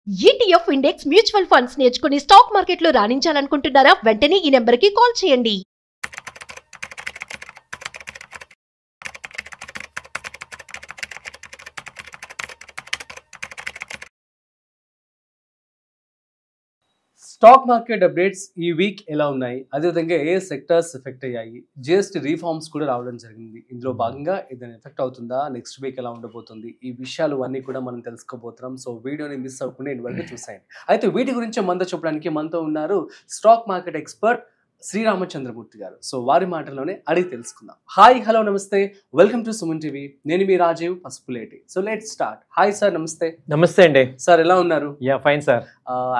ETF index mutual funds నేర్చుకుని stock మార్కెట్లో రాణించాలనుకుంటున్నారా? వెంటనే ఈ నెంబర్కి కాల్ చేయండి. స్టాక్ మార్కెట్ అప్డేట్స్ ఈ వీక్ ఎలా ఉన్నాయి, అదేవిధంగా ఏ సెక్టర్స్ ఎఫెక్ట్ అయ్యాయి, జిఎస్టీ రీఫార్మ్స్ కూడా రావడం జరిగింది. ఇందులో భాగంగా ఏదైనా ఎఫెక్ట్ అవుతుందా, నెక్స్ట్ వీక్ ఎలా ఉండబోతుంది, ఈ విషయాలు అన్నీ కూడా మనం తెలుసుకోబోతున్నాం. సో వీడియోని మిస్ అవ్వకుండా ఇంటి వరకు చూసేయండి. అయితే వీటి గురించి మనతో చెప్పడానికి మనతో ఉన్నారు స్టాక్ మార్కెట్ ఎక్స్పర్ట్ శ్రీరామచంద్రమూర్తి గారు. సో వారి మాటల్లోనే అడిగి తెలుసుకుందాం. హాయ్, హలో, నమస్తే, వెల్కమ్ టు సుమన్ టీవీ. నేను మీ Rajiv Pasupuleti. So let's start. Hi sir, నమస్తే. నమస్తే అండి. సార్ ఎలా ఉన్నారు? Fine sir.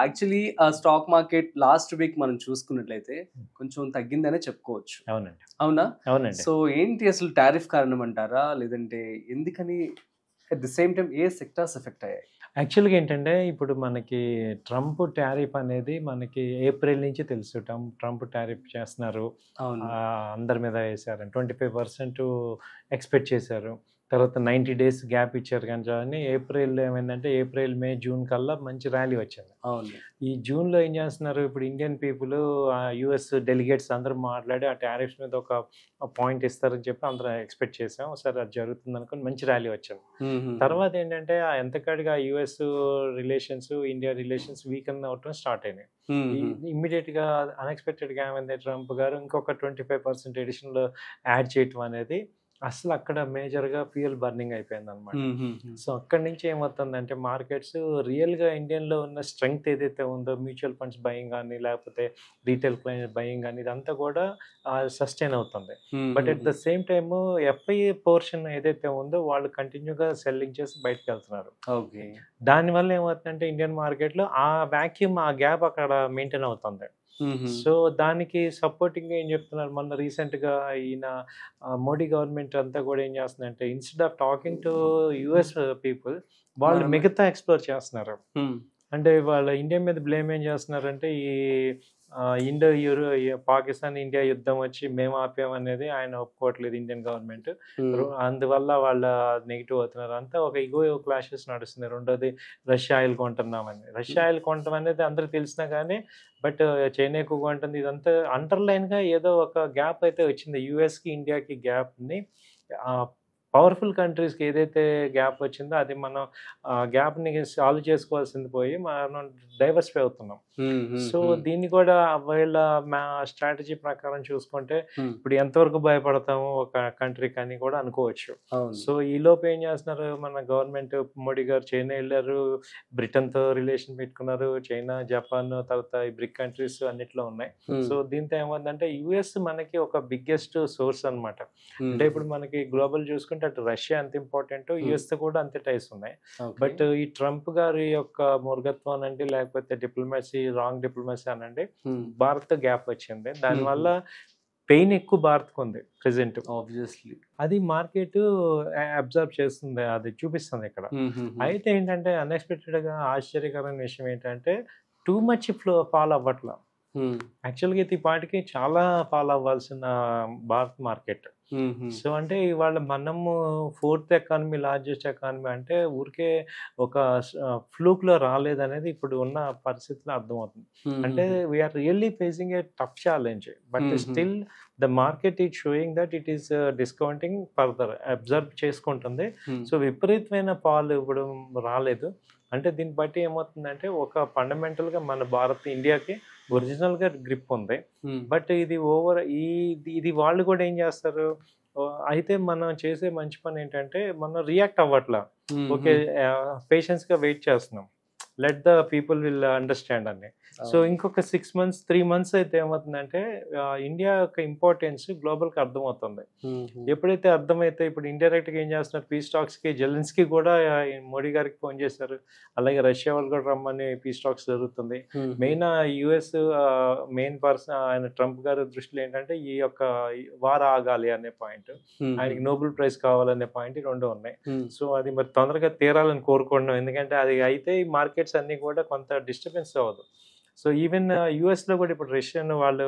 Actually stock market last week మనం చూసుకున్నట్లయితే కొంచెం తగ్గిందనే చెప్పుకోవచ్చు. అవునండి. అవునా? అవునండి. సో ఏంటి అసలు టారిఫ్ కారణం అంటారా, లేదంటే ఎందుకని, at the same time A sectors effect అయ్యాయి? యాక్చువల్గా ఏంటంటే ఇప్పుడు మనకి ట్రంప్ టారిఫ్ అనేది మనకి ఏప్రిల్ నుంచి తెలుసు. ట్రంప్ టారిఫ్ చేస్తున్నారు, అవును. అందరి మీద వేశారు. 25% ఎక్స్పెక్ట్ చేశారు. తర్వాత 90 days గ్యాప్ ఇచ్చారు. కానీ ఏప్రిల్ ఏమైందంటే ఏప్రిల్, మే, జూన్ కల్లా మంచి ర్యాలీ వచ్చింది. అవును. ఈ జూన్లో ఏం చేస్తున్నారు, ఇప్పుడు ఇండియన్ పీపుల్, యుఎస్ డెలిగేట్స్ అందరూ మాట్లాడి ఆ టారిఫ్స్ మీద ఒక పాయింట్ ఇస్తారని చెప్పి అందరూ ఎక్స్పెక్ట్ చేసాం. సరే అది జరుగుతుంది అనుకుని మంచి ర్యాలీ వచ్చింది. తర్వాత ఏంటంటే ఎంతకాడిగా US relations, India relations weaken అవటం స్టార్ట్ అయినాయి. ఇమ్మీడియట్గా అన్ఎక్స్పెక్టెడ్గా ఏమైంది, ట్రంప్ గారు ఇంకొక 25% అడిషనల్ యాడ్ చేయటం అనేది అసలు అక్కడ మేజర్గా ఫ్యూయల్ బర్నింగ్ అయిపోయింది అనమాట. సో అక్కడి నుంచి ఏమవుతుందంటే మార్కెట్స్ రియల్గా ఇండియన్లో ఉన్న స్ట్రెంగ్త్ ఏదైతే ఉందో, మ్యూచువల్ ఫండ్స్ బయింగ్ కానీ లేకపోతే రీటైల్ క్లయింట్ బయింగ్ కానీ ఇదంతా కూడా సస్టైన్ అవుతుంది. But at the same time FIA portion ఏదైతే ఉందో వాళ్ళు కంటిన్యూగా సెల్లింగ్ చేసి బయటకు వెళ్తున్నారు. ఓకే. దానివల్ల ఏమవుతుందంటే ఇండియన్ మార్కెట్లో ఆ వ్యాక్యూమ్, ఆ గ్యాప్ అక్కడ మెయింటైన్ అవుతుంది. సో దానికి సపోర్టింగ్ ఏం చెప్తున్నారు, మొన్న రీసెంట్గా ఈయన మోడీ గవర్నమెంట్ అంతా కూడా ఏం చేస్తుందంటే instead of talking to US people, వాళ్ళు మిగతా ఎక్స్ప్లోర్ చేస్తున్నారు. అంటే వాళ్ళ ఇండియా మీద బ్లేమ్ ఏం చేస్తున్నారంటే ఈ పాకిస్తాన్ ఇండియా యుద్ధం వచ్చి మేము ఆపామనేది ఆయన ఒప్పుకోవట్లేదు ఇండియన్ గవర్నమెంట్. అందువల్ల వాళ్ళ నెగిటివ్ అవుతున్నారు. అంతా ఒక ఇగో క్లాషెస్ నడుస్తుంది. రెండోది రష్యా ఆయిల్ కొంటున్నామని. రష్యా ఆయిల్ కొనటం అనేది అందరికి తెలిసినా కానీ బట్ చైనా ఎక్కువ కొంటుంది. ఇదంతా అండర్లైన్గా ఏదో ఒక గ్యాప్ అయితే వచ్చింది. యుఎస్కి ఇండియాకి గ్యాప్ని పవర్ఫుల్ కంట్రీస్కి ఏదైతే గ్యాప్ వచ్చిందో అది మనం గ్యాప్ని సాల్వ్ చేసుకోవాల్సింది పోయి మనం డైవర్సిఫై అవుతున్నాం. సో దీన్ని కూడా వీళ్ళ స్ట్రాటజీ ప్రకారం చూసుకుంటే ఇప్పుడు ఎంతవరకు భయపడతాము ఒక కంట్రీ కానీ కూడా అనుకోవచ్చు. సో ఈ లోపు ఏం చేస్తున్నారు, మన గవర్నమెంట్ మోడీ గారు చైనా వెళ్ళారు, బ్రిటన్తో రిలేషన్ పెట్టుకున్నారు. చైనా, జపాన్, తర్వాత ఈ బ్రిక్ కంట్రీస్ అన్నిట్లో ఉన్నాయి. సో దీంతో ఏమందంటే యుఎస్ మనకి ఒక బిగ్గెస్ట్ సోర్స్ అనమాట. అంటే ఇప్పుడు మనకి గ్లోబల్ చూసుకుంటే అటు రష్యా అంత ఇంపార్టెంట్, యుఎస్ తో కూడా అంతే టైస్ ఉన్నాయి. బట్ ఈ ట్రంప్ గారి యొక్క మూర్ఘత్వం అనండి లేకపోతే డిప్లొమసీ, రాంగ్ డిప్లొమసీ అనండి, భారత్ గ్యాప్ వచ్చింది. దానివల్ల పెయిన్ ఎక్కువ భారత్కు ఉంది ప్రెసెంట్. ఆబ్వియస్లీ అది మార్కెట్ అబ్జర్వ్ చేస్తుంది, అది చూపిస్తుంది ఇక్కడ. అయితే ఏంటంటే అన్ఎక్స్పెక్టెడ్గా ఆశ్చర్యకరమైన విషయం ఏంటంటే టూ మచ్ ఫాల్ అవ్వట్లా. యాక్చువల్గా అయితే ఈ పాటికి చాలా ఫాలో అవ్వాల్సిన భారత్ మార్కెట్. సో అంటే ఇవాళ మనము 4th ఎకానమీ, లార్జెస్ట్ ఎకానమీ అంటే ఊరికే ఒక ఫ్లూక్లో రాలేదనేది ఇప్పుడు ఉన్న పరిస్థితిలో అర్థమవుతుంది. అంటే we're really facing a tough challenge. But still the market is showing that it is discounting further, observe చేసుకుంటుంది. సో విపరీతమైన ఫాల్ ఇప్పుడు రాలేదు. అంటే దీన్ని బట్టి ఏమవుతుందంటే ఒక ఫండమెంటల్గా మన భారత్, ఇండియాకి ఒరిజినల్గా గ్రిప్ ఉంది. బట్ ఇది ఇది వాళ్ళు కూడా ఏం చేస్తారు, అయితే మనం చేసే మంచి పని ఏంటంటే మనం రియాక్ట్ అవ్వట్లా. ఓకే, పేషెన్స్గా వెయిట్ చేస్తున్నాం, let the people will understand అని. సో ఇంకొక 6 months 3 months అయితే ఏమవుతుందంటే ఇండియా యొక్క ఇంపార్టెన్స్ గ్లోబల్కి అర్థమవుతుంది. ఎప్పుడైతే అర్థమైతే ఇప్పుడు ఇండైరెక్ట్గా ఏం చేస్తున్నారు, పీస్ టాక్స్కి జెలెన్స్కీ కూడా మోడీ గారికి ఫోన్ చేశారు, అలాగే రష్యా వాళ్ళు కూడా రమ్మని పీస్ టాక్స్ జరుగుతుంది. మెయిన్ యుఎస్ మెయిన్ పర్సన్ ఆయన ట్రంప్ గారి దృష్టిలో ఏంటంటే ఈ యొక్క వార్ ఆగాలి అనే పాయింట్, ఆయనకి నోబెల్ ప్రైజ్ కావాలనే పాయింట్, రెండు ఉన్నాయి. సో అది మరి తొందరగా తీరాలని కోరుకుంటున్నాం, ఎందుకంటే అది అయితే ఈ మార్కెట్స్ అన్ని కూడా కొంత డిస్టర్బెన్స్ అవ్వదు. సో ఈవెన్ యూఎస్లో కూడా ఇప్పుడు రష్యన్ వాళ్ళు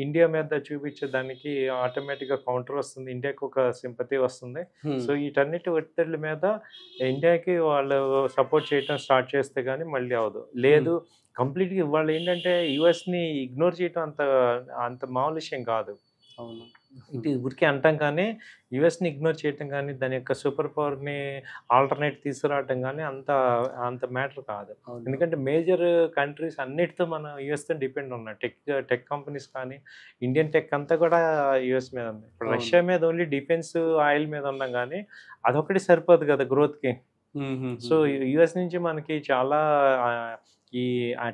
ఇండియా మీద చూపించే దానికి ఆటోమేటిక్గా కౌంటర్ వస్తుంది, ఇండియాకి ఒక సింపతి వస్తుంది. సో వీటన్నిటి ఒత్తిళ్ళ మీద ఇండియాకి వాళ్ళు సపోర్ట్ చేయడం స్టార్ట్ చేస్తే కానీ మళ్ళీ అవదు. లేదు కంప్లీట్గా వాళ్ళు ఏంటంటే యూఎస్ని ఇగ్నోర్ చేయడం అంత అంత మామూలు విషయం కాదు. అవును. ఇది ఊరికే అంటాం కానీ యూఎస్ని ఇగ్నోర్ చేయటం కానీ దాని యొక్క సూపర్ పవర్ని ఆల్టర్నేట్ తీసుకురావటం కానీ అంత మ్యాటర్ కాదు. ఎందుకంటే మేజర్ కంట్రీస్ అన్నిటితో మనం యూఎస్తో డిపెండ్ ఉన్నాం. టెక్ కంపెనీస్ కానీ ఇండియన్ టెక్ అంతా కూడా యూఎస్ మీద ఉంది. ఇప్పుడు రష్యా మీద ఓన్లీ డిఫెన్స్ ఆయిల్ మీద ఉన్నాం కానీ అదొకటి సరిపోదు కదా గ్రోత్కి. సో యూఎస్ నుంచి మనకి చాలా ఈ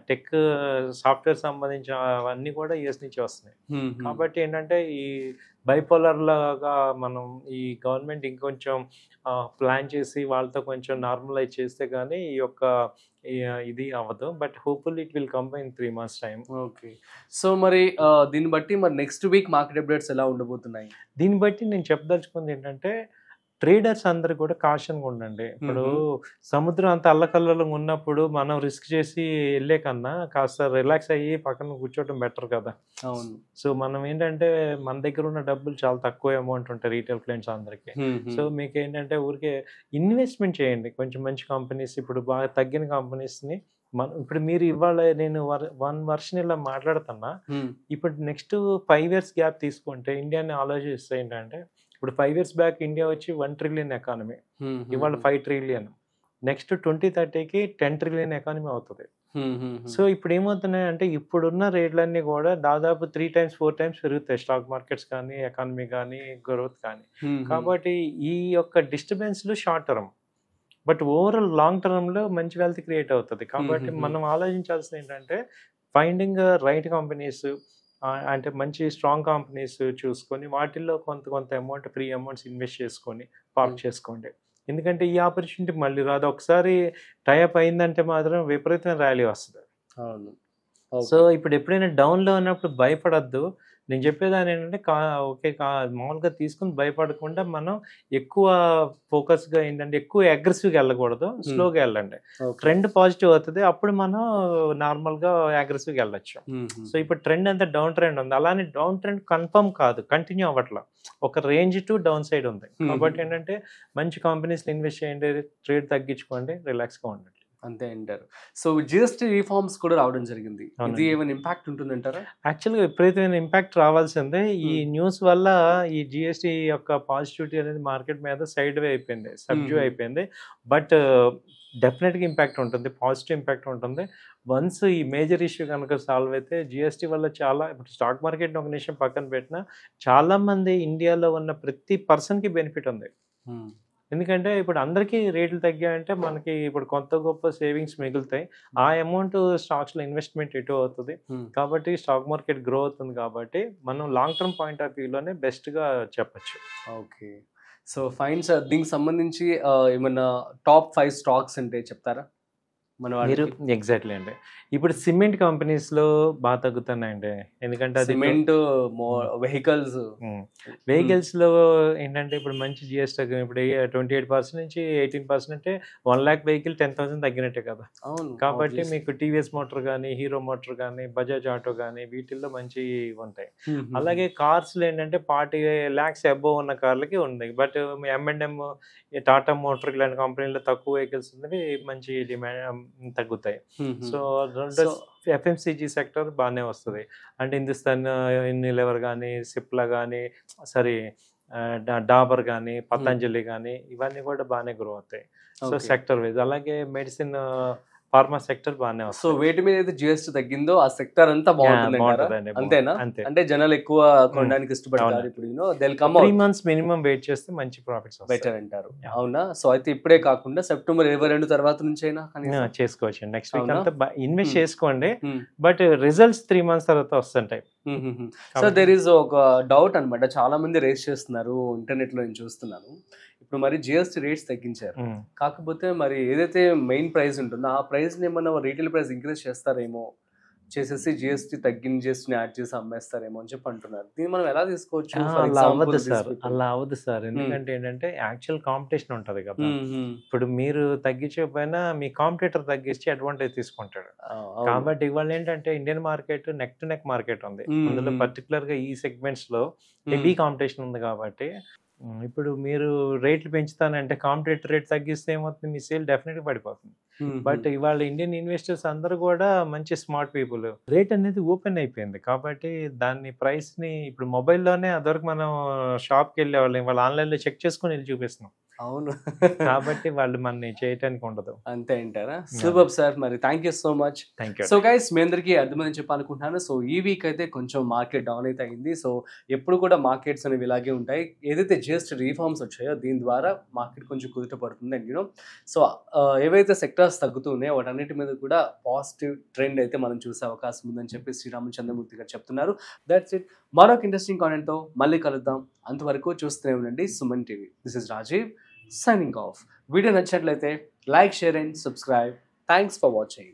టెక్ సాఫ్ట్వేర్ సంబంధించిన అవన్నీ కూడా యూఎస్ నుంచి వస్తున్నాయి. కాబట్టి ఏంటంటే ఈ బైపోలర్ లాగా మనం ఈ గవర్నమెంట్ ఇంకొంచెం ప్లాన్ చేసి వాళ్ళతో కొంచెం నార్మలైజ్ చేస్తే కానీ ఈ యొక్క ఇది అవ్వదు. But hopefully it will come in 3 months time. Okay. So మరి దీన్ని బట్టి మరి నెక్స్ట్ వీక్ మార్కెట్ అప్డేట్స్ ఎలా ఉండబోతున్నాయి? దీన్ని బట్టి నేను చెప్పదలుచుకుంది ఏంటంటే ట్రేడర్స్ అందరు కూడా కాషన్గా ఉండండి. ఇప్పుడు సముద్రం అంత అల్లకల్లంగా ఉన్నప్పుడు మనం రిస్క్ చేసి వెళ్ళే కన్నా కాస్త రిలాక్స్ అయ్యి పక్కన కూర్చోవడం బెటర్ కదా. అవును. సో మనం ఏంటంటే మన దగ్గర ఉన్న డబ్బులు చాలా తక్కువ అమౌంట్ ఉంటాయి రీటైల్ క్లయింట్స్ అందరికి. సో మీకు ఏంటంటే ఊరికే ఇన్వెస్ట్మెంట్ చేయండి కొంచెం మంచి కంపెనీస్. ఇప్పుడు బాగా తగ్గిన కంపెనీస్ని మనం ఇప్పుడు మీరు ఇవాళ నేను 1 వర్షన్ ఇలా మాట్లాడుతున్నా, ఇప్పుడు నెక్స్ట్ 5 years గ్యాప్ తీసుకుంటే ఇండియాని ఆలోచిస్తే ఏంటంటే ఇప్పుడు 5 years బ్యాక్ ఇండియా వచ్చి 1 trillion ఎకానమీ, ఇవాళ 5 trillion. నెక్స్ట్ 2030కి 10 trillion ఎకానమీ అవుతుంది. సో ఇప్పుడు ఏమవుతున్నాయి అంటే ఇప్పుడున్న రేట్లన్నీ కూడా దాదాపు 3 times 4 times పెరుగుతాయి, స్టాక్ మార్కెట్స్ కానీ ఎకానమీ కానీ గ్రోత్ కానీ. కాబట్టి ఈ యొక్క డిస్టర్బెన్స్లు short term, but overall long టర్మ్లో మంచి వెల్త్ క్రియేట్ అవుతుంది. కాబట్టి మనం ఆలోచించాల్సింది ఏంటంటే ఫైండింగ్ రైట్ కంపెనీస్, అంటే మంచి స్ట్రాంగ్ కంపెనీస్ చూసుకొని వాటిల్లో కొంత అమౌంట్ ఫ్రీ అమౌంట్స్ ఇన్వెస్ట్ చేసుకొని పార్క్ చేసుకోండి. ఎందుకంటే ఈ ఆపర్చునిటీ మళ్ళీ రాదు. ఒకసారి టైఅప్ అయిందంటే మాత్రం విపరీతమైన ర్యాలీ వస్తుంది. సో ఇప్పుడు ఎప్పుడైనా డౌన్లో ఉన్నప్పుడు భయపడద్దు. నేను చెప్పేదాన్ని ఏంటంటే మామూలుగా తీసుకుని భయపడకుండా మనం ఎక్కువ ఫోకస్గా ఏంటంటే ఎక్కువ అగ్రెసివ్గా వెళ్ళకూడదు, స్లోగా వెళ్ళండి. ట్రెండ్ పాజిటివ్ అవుతుంది, అప్పుడు మనం నార్మల్గా అగ్రెసివ్గా వెళ్ళచ్చు. సో ఇప్పుడు ట్రెండ్ అంతా డౌన్ ట్రెండ్ ఉంది, అలానే డౌన్ ట్రెండ్ కన్ఫర్మ్ కాదు, కంటిన్యూ అవ్వట్లా, ఒక రేంజ్ టు డౌన్ సైడ్ ఉంది. కాబట్టి ఏంటంటే మంచి కంపెనీస్లో ఇన్వెస్ట్ చేయండి, ట్రేడ్ తగ్గించుకోండి, రిలాక్స్గా ఉండండి, అంతే అంటారు. సో జిఎస్టీ రిఫార్మ్స్ కూడా రావడం జరిగింది, ఇది ఏమైనా ఇంపాక్ట్ ఉంటుందంటారా? యాక్చువల్గా విపరీతమైన ఇంపాక్ట్ రావాల్సిందే. ఈ న్యూస్ వల్ల ఈ జిఎస్టీ యొక్క పాజిటివిటీ అనేది మార్కెట్ మీద సైడ్ వే అయిపోయింది, సబ్జ్యూ అయిపోయింది. బట్ డెఫినెట్గా ఇంపాక్ట్ ఉంటుంది, పాజిటివ్ ఇంపాక్ట్ ఉంటుంది. వన్స్ ఈ మేజర్ ఇష్యూ కనుక సాల్వ్ అయితే జిఎస్టీ వల్ల చాలా, ఇప్పుడు స్టాక్ మార్కెట్ని ఒక నిమిషం పక్కన పెట్టినా చాలామంది ఇండియాలో ఉన్న ప్రతి పర్సన్కి బెనిఫిట్ ఉంది. ఎందుకంటే ఇప్పుడు అందరికీ రేట్లు తగ్గాయంటే మనకి ఇప్పుడు కొంత గొప్ప సేవింగ్స్ మిగులుతాయి, ఆ అమౌంట్ స్టాక్స్లో ఇన్వెస్ట్మెంట్ ఎటు అవుతుంది. కాబట్టి స్టాక్ మార్కెట్ గ్రో అవుతుంది. కాబట్టి మనం లాంగ్ టర్మ్ పాయింట్ ఆఫ్ వ్యూలోనే బెస్ట్గా చెప్పచ్చు. ఓకే. సో ఫైన్ సార్, దీనికి సంబంధించి ఏమన్నా టాప్ 5 స్టాక్స్ అంటే చెప్తారా మన మీరు? ఎగ్జాక్ట్లీ అండి, ఇప్పుడు సిమెంట్ కంపెనీస్లో బాగా తగ్గుతున్నాయండి. ఎందుకంటే అది సిమెంట్, వెహికల్స్లో ఏంటంటే ఇప్పుడు మంచి జిఎస్టీ ఇప్పుడు 28% నుంచి 18% అంటే 1 lakh వెహికల్ 10,000 తగ్గినట్టే కదా. కాబట్టి మీకు టీవీఎస్ మోటార్ కానీ, హీరో మోటార్ కానీ, బజాజ్ ఆటో కానీ వీటిల్లో మంచి ఉంటాయి. అలాగే కార్స్లో ఏంటంటే 40 lakhs అబోవ్ ఉన్న కార్లకి ఉంది. బట్ M&M, టాటా మోటార్ ఇలాంటి కంపెనీలో తక్కువ వెహికల్స్ ఉన్నవి మంచి డిమాండ్ తగ్గుతాయి. సో ఎఫ్ఎంసీజీ సెక్టర్ బాగానే వస్తుంది. అంటే హిందుస్థాన్ యూనిలివర్ కానీ, సిప్లా కానీ, డాబర్ కానీ, పతంజలి కానీ ఇవన్నీ కూడా బాగానే గ్రో అవుతాయి. So sector wise. అలాగే మెడిసిన్, ఫార్మా సెక్టర్ బాగానే వస్తుంది. సో వేటి మీద అయితే జిఎస్టీ తగ్గిందో ఆ సెక్టర్ అంతా బాగుంటుంది, అంతేనా? అంటే జనాలు ఎక్కువ కొనడానికి ఇష్టపడతారు. ఇప్పుడు 3 months మినిమం వెయిట్ చేస్తే మంచి ప్రాఫిట్స్ బెటర్ అంటారు. అవునా? సో అయితే ఇప్పుడే కాకుండా సెప్టెంబర్ 22 తర్వాత నుంచి అయినా చేసుకోవచ్చు. నెక్స్ట్ వీక్ అంతా ఇన్వెస్ట్ చేసుకోండి, బట్ రిజల్ట్స్ 3 months తర్వాత వస్తుంటాయి. సో దేర్ ఈస్ ఒక డౌట్ అనమాట, చాలా మంది రేస్ చేస్తున్నారు ఇంటర్నెట్ లో నేను చూస్తున్నాను. ఇప్పుడు మరి జిఎస్టీ రేట్స్ తగ్గించారు, కాకపోతే మరి ఏదైతే మెయిన్ ప్రైస్ ఉంటుందో ఆ ప్రైస్ ని ఏమన్నా రీటైల్ ప్రైస్ ఇంక్రీజ్ చేస్తారేమో చేసేసి జిఎస్టీ తగ్గిన జిఎస్టీని యాడ్ చేసి అమ్మేస్తారేమో అని చెప్పి అంటున్నారు. దీన్ని మనం ఎలా తీసుకోవచ్చు? అలా అవ్వదు సార్, అలా అవ్వదు సార్. ఎందుకంటే ఏంటంటే యాక్చువల్ కాంపిటీషన్ ఉంటది కదా. ఇప్పుడు మీరు తగ్గించకపోయినా మీ కాంపిటీటర్ తగ్గించి అడ్వాంటేజ్ తీసుకుంటాడు. కాబట్టి ఇవాళ ఏంటంటే Indian market neck to neck market ఉంది. అందులో పర్టికులర్ గా ఈ సెగ్మెంట్స్ లో హెవీ కాంపిటీషన్ ఉంది కాబట్టి ఇప్పుడు మీరు రేట్లు పెంచుతానంటే కాంపిటేటర్ రేట్ తగ్గిస్తే ఏమవుతుంది, మీ సేల్ డెఫినెట్గా పడిపోతుంది. బట్ ఇవాళ ఇండియన్ ఇన్వెస్టర్స్ అందరూ కూడా మంచి స్మార్ట్ పీపుల్, రేట్ అనేది ఓపెన్ అయిపోయింది కాబట్టి దాన్ని ప్రైస్ని ఇప్పుడు మొబైల్లోనే అదివరకు మనం షాప్కి వెళ్ళేవాళ్ళం, ఇవాళ ఆన్లైన్లో చెక్ చేసుకుని వెళ్ళి చూపిస్తున్నాం. అవును, కాబట్టి వాళ్ళు మనని చేయటానికి ఉండదు. అంతే అంటారా? సూపర్ సార్, మరి thank you so much. Thank you. So guys, మీ అందరికీ అర్థమని చెప్పాలనుకుంటున్నాను. సో ఈ వీక్ అయితే కొంచెం మార్కెట్ డౌన్ అయితే అయింది. సో ఎప్పుడు కూడా మార్కెట్స్ అనేవి ఇలాగే ఉంటాయి. ఏదైతే జస్ట్ రీఫార్మ్స్ వచ్చాయో దీని ద్వారా మార్కెట్ కొంచెం కుదుట పడుతుంది. అండ్ యూనో, సో ఏవైతే సెక్టర్స్ తగ్గుతున్నాయో వాటన్నిటి మీద కూడా పాజిటివ్ ట్రెండ్ అయితే మనం చూసే అవకాశం ఉందని చెప్పి శ్రీరామచంద్రమూర్తి గారు చెప్తున్నారు. That's it. మరొక ఇంట్రెస్టింగ్ కాంటెంట్తో మళ్ళీ కలుద్దాం. అంతవరకు చూస్తూనే ఉండండి Suman TV. This is Rajiv signing off. Video నచ్చినట్లయితే like, share and subscribe. Thanks for watching.